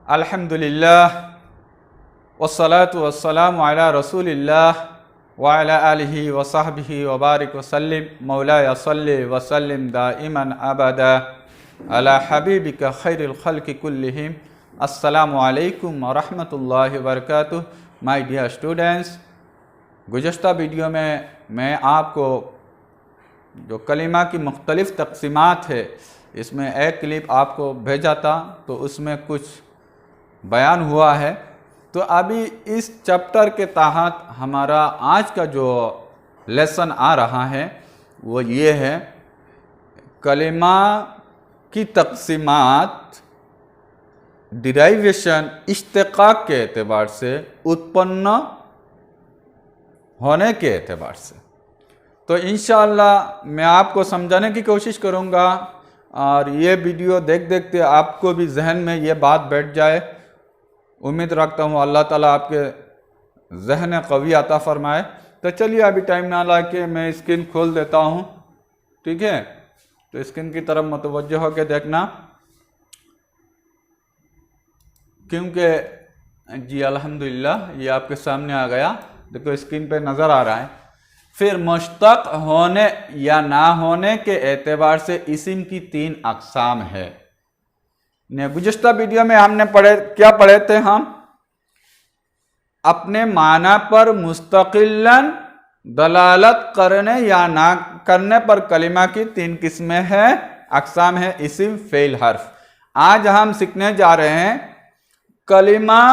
अल्हम्दुलिल्लाह वस्सलातु वस्सलामु अला रसूलिल्लाह व अला आलिहि व सहबिहि व बारिक वसल्लिम मौलाया सल्लि व सल्लिम दाइमन अबदा अला हबीबिका खैरिल खल्क़ि कुल्लिहिम। अस्सलामु अलैकुम व रहमतुल्लाहि व बरकातुहू। माय डियर स्टूडेंट्स, गुज़श्ता वीडियो में मैं आपको जो कलिमा की मुख्तलिफ़ तक़सीमात है इसमें एक क्लिप आपको भेजा था, तो उसमें कुछ बयान हुआ है। तो अभी इस चैप्टर के तहत हमारा आज का जो लेसन आ रहा है वो ये है, कलिमा की तक़सीमात डिराइवेशन इश्तिक़ाक़ के एतबार से, उत्पन्न होने के एतबार से। तो इंशाअल्लाह मैं आपको समझाने की कोशिश करूँगा और ये वीडियो देखते आपको भी जहन में ये बात बैठ जाए। उम्मीद रखता हूँ अल्लाह ताला आपके जहन क़वी अता फ़रमाए। तो चलिए अभी टाइम ना ला के मैं स्क्रीन खोल देता हूँ, ठीक है। तो स्क्रीन की तरफ मुतवज्जो होकर देखना, क्योंकि जी अल्हम्दुलिल्लाह ये आपके सामने आ गया, देखो स्क्रीन पे नज़र आ रहा है। फिर मुश्तक़ होने या ना होने के एतबार से इस्म की 3 अक़साम है। गुज़श्ता वीडियो में हमने क्या पढ़े थे, हम अपने माना पर मुस्तक़िलन दलालत करने या ना करने पर कलिमा की 3 किस्में हैं, अक़साम है, इस्म, फ़ेल, हर्फ। आज हम सीखने जा रहे हैं कलिमा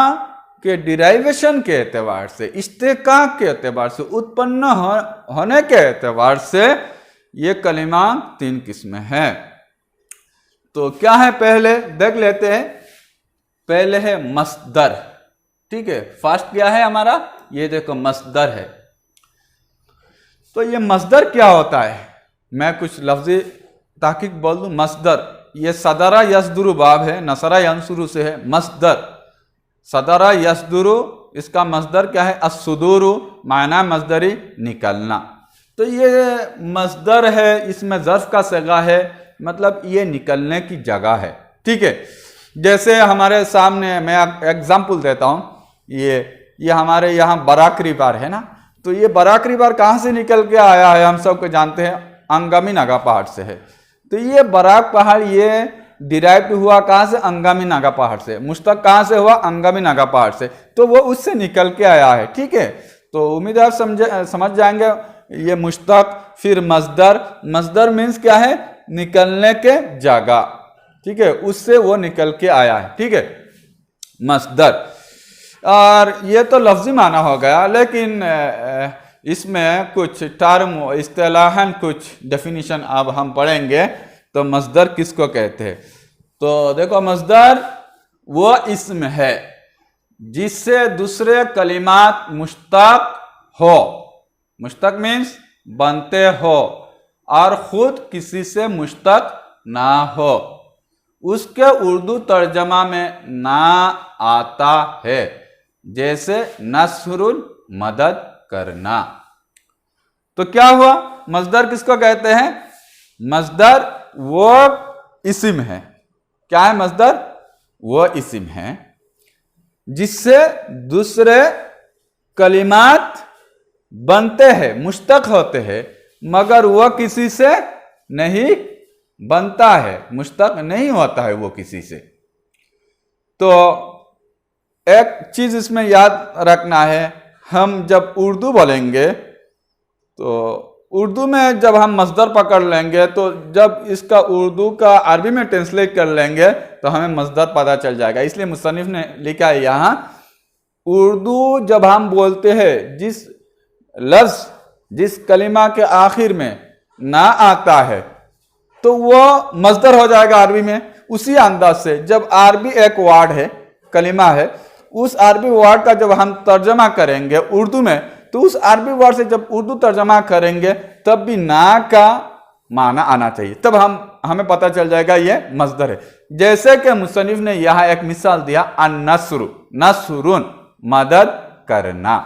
के डिराइवेशन के एतबार से, इश्तिक़ाक़ के एतबार से, उत्पन्न होने के एतबार से ये कलिमा 3 किस्में हैं। तो क्या है पहले देख लेते हैं। पहले है मस्दर, ठीक है। फर्स्ट क्या है हमारा, ये देखो मस्दर है। तो ये मस्दर क्या होता है, मैं कुछ लफ्ज़ी ताक़ीक़ बोल दूं। मस्दर ये सदरा यस्दुरु बाब है, नसरा यंसुरु से है। मस्दर सदरा यस्दुरु, इसका मस्दर क्या है, अस्सुदूरु, माना मस्दरी निकलना। तो ये मस्दर है, इसमें ज़र्फ़ का सिगा है, मतलब ये निकलने की जगह है, ठीक है। जैसे हमारे सामने मैं एग्जाम्पल देता हूँ, ये हमारे यहाँ बराकरी बार है ना, तो ये बराकरी बार कहाँ से निकल के आया है, हम सबको जानते हैं, अंगामी नागा पहाड़ से है। तो ये बराक पहाड़ ये डिराइव हुआ कहाँ से, अंगामी नागा पहाड़ से। मुश्तक़ कहाँ से हुआ, अंगामी नागा पहाड़ से, तो वो उससे निकल के आया है, ठीक है। तो उम्मीद है आप समझ जाएंगे। ये मुश्तक़, फिर मस्दर, मस्दर मीन्स क्या है, निकलने के जगह, ठीक है, उससे वो निकल के आया है, ठीक है, मस्दर। और ये तो लफ्ज़ी माना हो गया, लेकिन इसमें कुछ टर्म इस्तिलाहन कुछ डेफिनेशन अब हम पढ़ेंगे। तो मस्दर किसको कहते हैं, तो देखो मस्दर वो इस्म है जिससे दूसरे कलिमात मुश्तक़ हो, मुश्तक़ मीन्स बनते हो, और ख़ुद किसी से मुश्तक़ ना हो, उसके उर्दू तर्जमा में ना आता है, जैसे नस्रुल, मदद करना। तो क्या हुआ, मस्दर किसको कहते हैं, मस्दर वो इस्म है। क्या है मस्दर, वो इस्म है जिससे दूसरे कलिमात बनते हैं, मुश्तक़ होते हैं, मगर वो किसी से नहीं बनता है, मुश्तक़ नहीं होता है वो किसी से। तो एक चीज़ इसमें याद रखना है, हम जब उर्दू बोलेंगे तो उर्दू में जब हम मस्दर पकड़ लेंगे, तो जब इसका उर्दू का अरबी में ट्रांसलेट कर लेंगे तो हमें मस्दर पता चल जाएगा। इसलिए मुसन्निफ ने लिखा है यहाँ, उर्दू जब हम बोलते हैं, जिस लफ्ज़ जिस कलिमा के आखिर में ना आता है तो वो मस्दर हो जाएगा अरबी में। उसी अंदाज से जब अरबी एक वर्ड है, कलिमा है, उस अरबी वर्ड का जब हम तर्जमा करेंगे उर्दू में, तो उस अरबी वर्ड से जब उर्दू तर्जमा करेंगे तब भी ना का माना आना चाहिए, तब हमें पता चल जाएगा ये मस्दर है। जैसे कि मुसन्निफ ने यहाँ एक मिसाल दिया, अन्नस्रु, नस्रुन, मदद करना।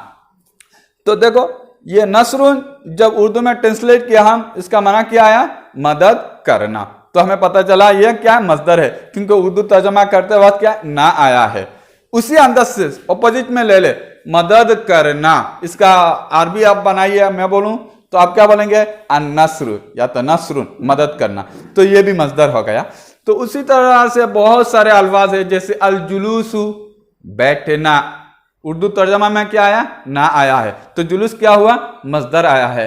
तो देखो ये नस्रुन जब उर्दू में ट्रांसलेट किया हम, इसका माना क्या आया, मदद करना। तो हमें पता चला ये क्या है, मजदर है, क्योंकि उर्दू तर्जमा करते वक्त क्या ना आया है। उसी अंदर से ऑपोजिट में ले ले, मदद करना, इसका अरबी आप बनाइए, मैं बोलूं तो आप क्या बोलेंगे, अन्नस्र या तो नस्रुन, मदद करना, तो ये भी मजदर हो गया। तो उसी तरह से बहुत सारे अल्फाज है, जैसे अल जुलूसु, बैठना, उर्दू तर्जमा में क्या आया, ना आया है, तो जुलूस क्या हुआ, मजदर आया है।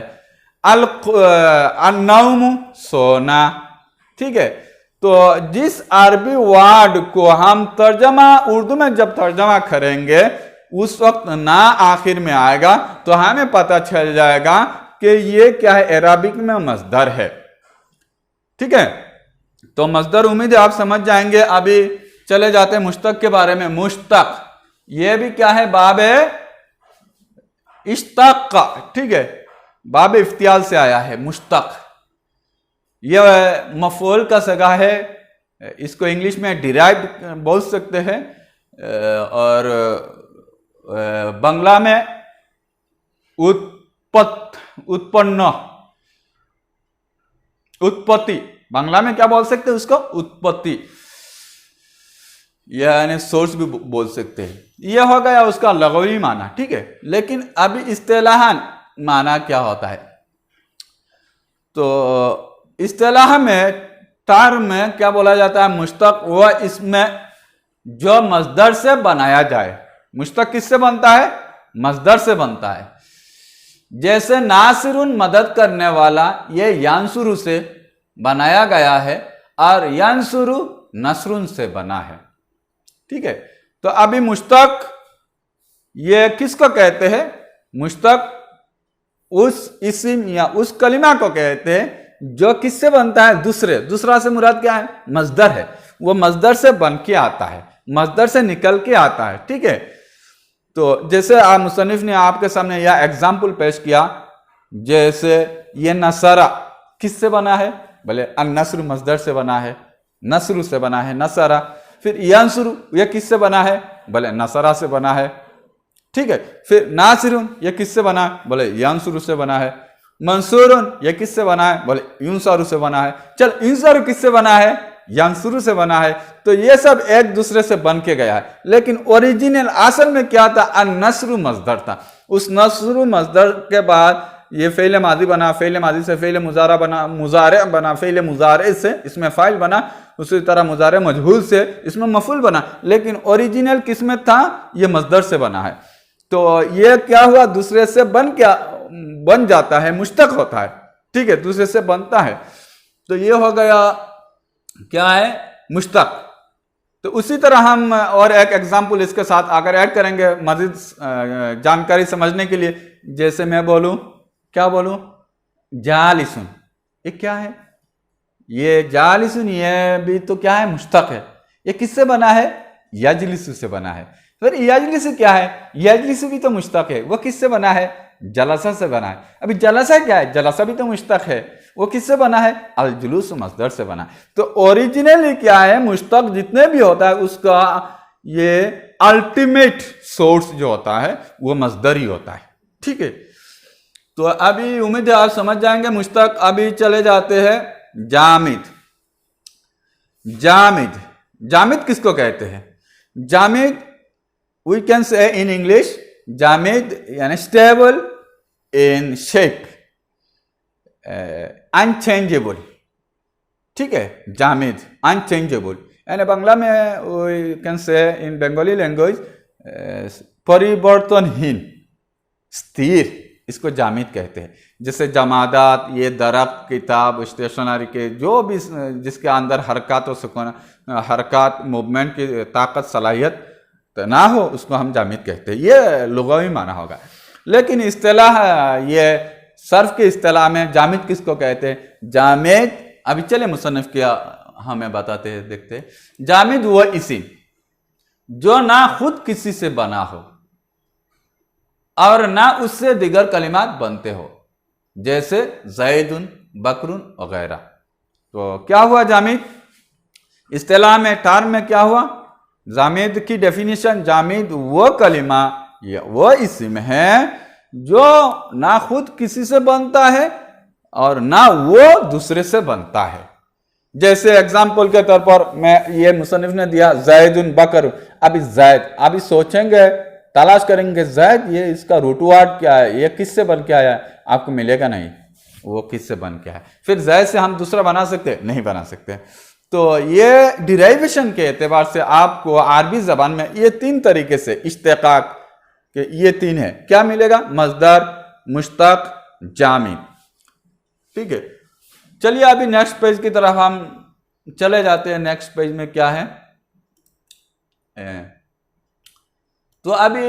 अन्नौम, सोना, ठीक है। तो जिस अरबी वर्ड को हम तर्जमा उर्दू में जब तर्जमा करेंगे उस वक्त ना आखिर में आएगा, तो हमें पता चल जाएगा कि ये क्या है, अरबिक में मजदर है, ठीक है। तो मजदर उम्मीद है आप समझ जाएंगे। अभी चले जाते हैं मुश्तक के बारे में। मुश्तक ये भी क्या है, बाब इश्ताक का, ठीक है, बाब इफ्तियाल से आया है मुश्तक। यह मफूल का सगा है, इसको इंग्लिश में डिराइव बोल सकते हैं, और बांग्ला में उत्पन्न, उत्पत्ति, बांग्ला में क्या बोल सकते हैं उसको, उत्पत्ति, यानी सोर्स भी बोल सकते हैं। यह हो गया उसका लगवी माना, ठीक है। लेकिन अभी इस्तेलाहन माना क्या होता है, तो इस्तेलाह में टर्म में क्या बोला जाता है, मुश्तक वह इसमें जो मजदर से बनाया जाए। मुश्तक किससे बनता है, मजदर से बनता है। जैसे नासिरुन, मदद करने वाला, ये यांसुरु से बनाया गया है, और यांसुरु नसरुन से बना है, ठीक है। तो अभी मुश्तक ये किसको कहते हैं, मुश्तक उस इस्म या उस कलिमा को कहते हैं जो किससे बनता है, दूसरा से मुराद क्या है, मजदर है, वो मजदर से बन के आता है, मजदर से निकल के आता है, ठीक है। तो जैसे आप मुसन्निफ ने आपके सामने यह एग्जाम्पल पेश किया, जैसे ये नसरा किससे बना है, भले अन्नस्र मजदर से बना है, नस्रु से बना है नसरा। फिर यंसुरु यह किससे बना है, भले नसरा से बना है, ठीक है। फिर नासिरुन यह किससे बना है, बोले यंसुरु से बना है। मंसूरुन यह किससे बना है, बोले यूंसरु से बना है। चल यूंसरु किससे बना है, यंसुरु से बना है। तो ये सब एक दूसरे से बन के गया है, लेकिन ओरिजिनल असल में क्या था, अन्नस्रु मजदर था। उस नस्रु मजदर के बाद ये फेल माजी बना, फेल माजी से फेल मुजारा बना, मुजारे बना, फेल मुजारे से इसमें फाइल बना, उसी तरह मुजारे मजहूल से इसमें मफूल बना, लेकिन ओरिजिनल किस में था, ये मजदर से बना है। तो ये क्या हुआ, दूसरे से बन जाता है, मुश्तक होता है, ठीक है, दूसरे से बनता है। तो ये हो गया क्या है, मुश्तक। तो उसी तरह हम और एक एग्जाम्पल इसके साथ अगर ऐड करेंगे मजीद जानकारी समझने के लिए, जैसे मैं बोलूं, क्या बोलूं, जालिसुन, ये क्या है, ये जालिसुन, ये भी तो क्या है, मुश्तक है। ये किससे बना है, यजलिसु से बना है। फिर यजलिसु क्या है, यजलिसु भी तो मुश्तक है, वो किससे बना है, जलसा से बना है। अभी जलसा क्या है, जलसा भी तो मुश्तक है, वो किससे बना है, अल जुलूस मजदर से बना है। तो ओरिजिनली क्या है, मुश्तक जितने भी होता है उसका ये अल्टीमेट सोर्स जो होता है वो मजदर ही होता है, ठीक है। तो अभी उम्मीद है आप समझ जाएंगे मुश्तक। अभी चले जाते हैं जामिद। जामिद किसको कहते हैं, Jamid we can say in English, Jamid यानी स्टेबल इन शेप, अनचेंजेबल, ठीक है। जामिद अनचेंजेबल, यानी बांग्ला में we can say in Bengali language परिवर्तनहीन, स्थिर, इसको जामिद कहते हैं। जैसे जमादात, ये दरख्त, किताब, स्टेशनरी के जो भी जिसके अंदर हरकत और सुकून, हरकत मूवमेंट की ताकत सलाहियत ना हो, उसको हम जामिद कहते हैं। ये लुगावी माना होगा। लेकिन इस्तेलाह, ये सर्फ के इस्तेलाह में जामिद किसको कहते हैं, जामिद, अभी चले मुसन्निफ क्या हमें बताते हैं, देखते हैं। जामिद वो इसी जो ना खुद किसी से बना हो और ना उससे दिगर कलिमात बनते हो, जैसे जैदुन, बकरुन वगैरह। तो क्या हुआ जामिद, इस्तेलाह में टर्म में क्या हुआ, जामिद की डेफिनेशन, जामिद वो कलिमा या वो इस्म है जो ना खुद किसी से बनता है और ना वो दूसरे से बनता है, जैसे एग्जाम्पल के तौर पर मैं ये मुसन्निफ ने दिया जैदुन बकर, अभी जैद, अभी सोचेंगे तलाश करेंगे जैद ये इसका रूट वर्ड क्या है, ये किससे बन के आया है, आपको मिलेगा नहीं वो किससे बन के है। फिर जैद से हम दूसरा बना सकते नहीं बना सकते। तो ये डिराइवेशन के एतबार से आपको अरबी जबान में ये तीन तरीके से इश्तिकाक के ये तीन है, क्या मिलेगा, मजदर, मुश्तक, जामी। ठीक है, चलिए अभी नेक्स्ट पेज की तरफ हम चले जाते हैं। नेक्स्ट पेज में क्या है, तो अभी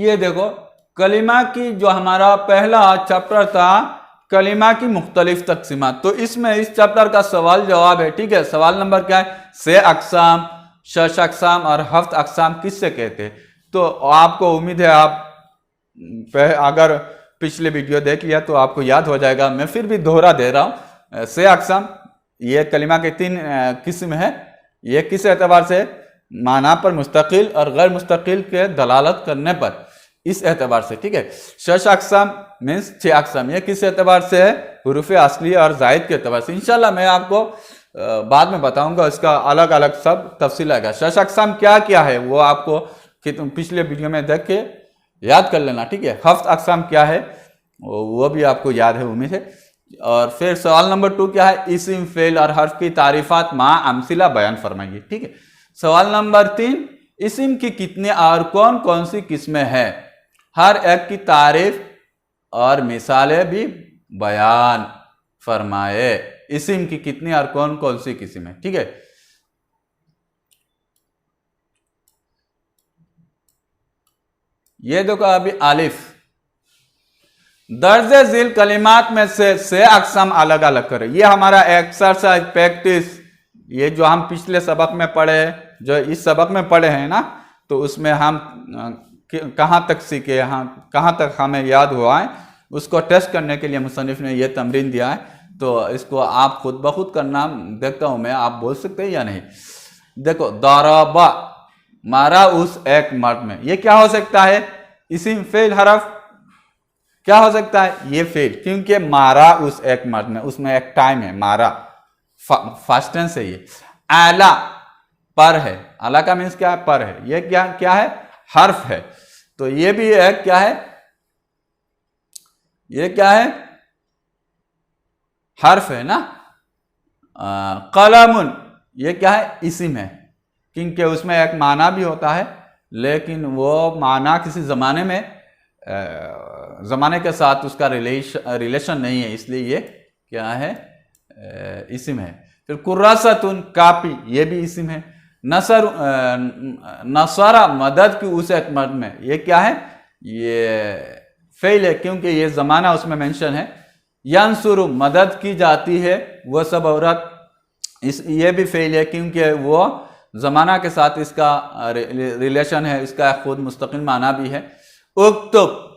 ये देखो कलिमा की जो हमारा पहला चैप्टर था कलिमा की मुख्तलिफ तकसीमात, तो इसमें इस चैप्टर का सवाल जवाब है। ठीक है, सवाल नंबर क्या है, से अकसाम, शश अकसाम और हफ्त अकसाम किससे कहते हैं। तो आपको उम्मीद है आप अगर पिछले वीडियो देख लिया तो आपको याद हो जाएगा, मैं फिर भी दोहरा दे रहा हूँ। से अकसाम ये कलिमा के तीन किस्म है, ये किस एतबार से, माना पर मुस्तकिल और गैर मुस्तकिल के दलालत करने पर, इस एतबार से। ठीक है, शश अकसाम मीन्स 6 अकसाम, ये किस एतबार से है, हुरूफ असली और जायद के एतबार से। इंशाल्लाह मैं आपको बाद में बताऊंगा, इसका अलग अलग सब तफसील आएगा। शश अकसाम क्या क्या है वो आपको पिछले वीडियो में देख के याद कर लेना। ठीक है, हफ्त अकसाम क्या है वो भी आपको याद है उम्मीद है। और फिर सवाल नंबर 2 क्या है, इस्म, फेल और हर्फ की तारीफात मा अमसिला बयान फरमाइए। ठीक है, सवाल नंबर 3, इस्म की कितने और कौन कौन सी किस्में हैं, हर एक की तारीफ और मिसालें भी बयान फरमाए। इस्म की कितनी और कौन कौन सी किस्म है। ठीक है, ये देखो अभी आलिफ, दर्जे झील कलिमात में से अकसाम अलग अलग करें। ये हमारा एक्सरसाइज प्रैक्टिस, ये जो हम पिछले सबक में पढ़े, जो इस सबक में पढ़े हैं ना, तो उसमें हम कहाँ तक सीखे, कहाँ तक हमें याद हुआ है, उसको टेस्ट करने के लिए मुसन्निफ ने ये तमरीन दिया है। तो इसको आप खुद ब खुद करना, देखता हूँ मैं आप बोल सकते हैं या नहीं। देखो दरबा, मारा उस एक मर्द में, ये क्या हो सकता है, इसिम, फेल, हरफ, क्या हो सकता है, ये फेल, क्योंकि मारा उस एक मर्द में, उसमें एक टाइम है, मारा फास्ट टेंस है। ये आला पर है, आला का मीन्स क्या है, पर है, ये क्या क्या है, हर्फ है। तो ये भी एक क्या है, ये क्या है, हर्फ है ना। कलमुन, ये क्या है, इसिम है, क्योंकि उसमें एक माना भी होता है, लेकिन वो माना किसी जमाने में जमाने के साथ उसका रिलेशन नहीं है, इसलिए ये क्या है, इसिम है। फिर कुर्रासतुन, कापी, ये भी इसिम है। नसर, नसरा, मदद की उस एक मर्द में, ये क्या है, ये फेल है, क्योंकि ये जमाना उसमें मेंशन है। यंसुरु, मदद की जाती है वो सब औरत, ये भी फेल है, क्योंकि वो जमाना के साथ इसका रिलेशन है, इसका खुद मुस्तकिल माना भी है। उक्तुब,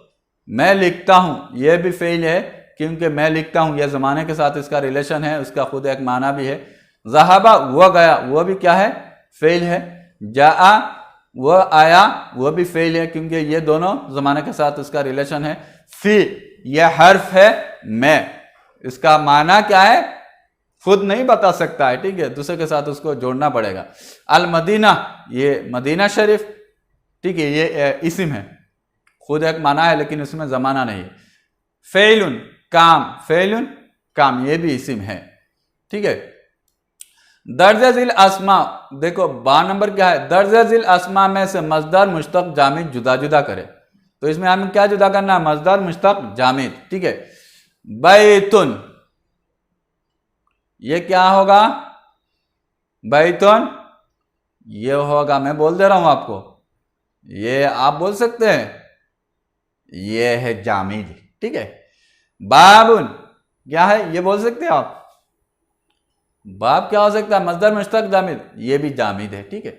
मैं लिखता हूं, यह भी फेल है, क्योंकि मैं लिखता हूं यह जमाने के साथ इसका रिलेशन है, उसका खुद एक माना भी है। ज़हाबा, वो गया, वो भी क्या है, फेल है। जाआ, वो आया, वो भी फेल है, क्योंकि ये दोनों जमाने के साथ उसका रिलेशन है। फी, यह हर्फ है, मैं, इसका माना क्या है खुद नहीं बता सकता है, ठीक है, दूसरे के साथ उसको जोड़ना पड़ेगा। अल मदीना, ये मदीना शरीफ, ठीक है, ये इस्म है, खुद एक माना है लेकिन उसमें जमाना नहीं है। फेलुन, काम, फेलुन काम, ये भी इस्म है, ठीक है। दर्जे जिल अस्मा, देखो 12 नंबर क्या है, दर्जे जिल अस्मा में से मजदर, मुश्तक, जामिद जुदा जुदा करे। तो इसमें हमें क्या जुदा करना है, मजदर, मुश्तक, जामिद, ठीक है। बैतुन, ये क्या होगा, बैतुन, ये होगा, मैं बोल दे रहा हूं आपको, ये आप बोल सकते हैं, ये है जामिद, ठीक है। बाबुन, क्या है, ये बोल सकते हैं आप, बाब क्या हो सकता है, मजदर, मुश्तक, जामिद, ये भी जामिद है, ठीक है।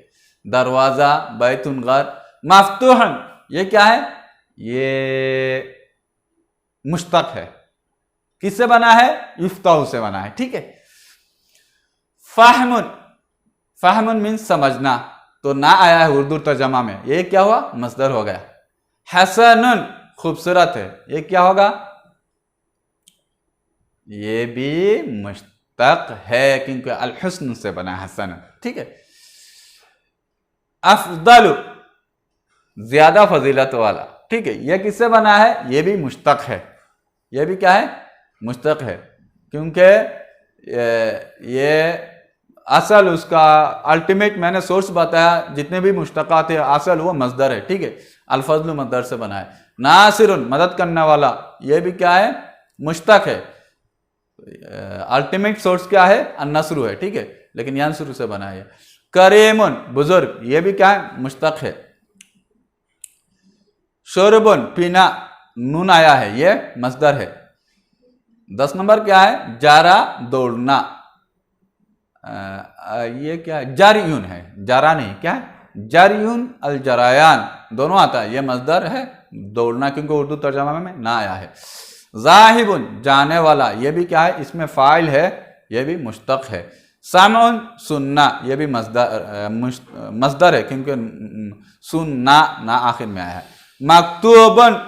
दरवाजा, बैतुन घर। मफ्तूहन, ये क्या है, ये मुश्तक है, किससे बना है, इफ्ताह से बना है, ठीक है। फाहमुन, फाहमुन मीन्स समझना, तो ना आया है उर्दू तर्जमा में, ये क्या हुआ, मसदर हो गया। हसनुन, खूबसूरत है, ये क्या होगा, ये भी मुश्तक है क्योंकि अल हुस्न से बना है, हसन, ठीक है। अफदल, ज्यादा फजीलत वाला, ठीक है, यह किससे बना है? यह भी मुश्तक है, यह भी क्या है? मुश्तक है, क्योंकि ये असल उसका अल्टीमेट मैंने सोर्स बताया, जितने भी मुश्तकात है असल वो मजदर है, ठीक है। अल-फज़्ल मजदर से बना है। नासिरुन, मदद करने वाला, ये भी क्या है? मुश्तक है। अल्टीमेट सोर्स क्या है? अन्नस्रु है, ठीक है, लेकिन यंसुरु से बना है। करीमुन, बुजुर्ग, ये भी क्या है? मुश्तक है। शुरबुन, पीना, नून आया है, ये मजदर है। 10 नंबर क्या है? जारा, दौड़ना, ये क्या है? जारियून है, जारा नहीं, क्या है? जारियून अल जरायान, दोनों आता है, ये मजदर है, दौड़ना, क्योंकि उर्दू तर्जमा में ना आया है। जाहिबुन, जाने वाला, ये भी क्या है? इसमें फाइल है, ये भी मुश्तक है। सामउन, सुनना, ये भी मजदर है, क्योंकि सुनना ना आखिर में आया है। मकतूबन,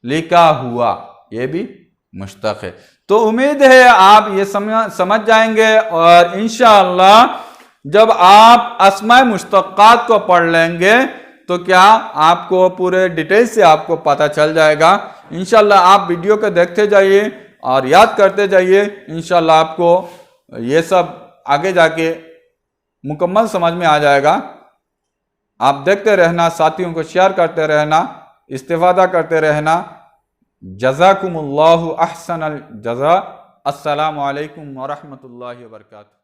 लिखा हुआ, ये भी मुश्तक है। तो उम्मीद है आप ये समझ जाएंगे, और इंशाअल्लाह जब आप अस्माए मुश्तक्कात को पढ़ लेंगे तो क्या आपको पूरे डिटेल से आपको पता चल जाएगा। इंशाअल्लाह आप वीडियो को देखते जाइए और याद करते जाइए, इंशाअल्लाह आपको ये सब आगे जाके मुकम्मल समझ में आ जाएगा। आप देखते रहना, साथियों को शेयर करते रहना, इस्तिफादा करते रहना। जज़ाकुमुल्लाहु अहसनल जज़ा। अस्सलामु अलैकुम व रहमतुल्लाहि व बरकातुहू।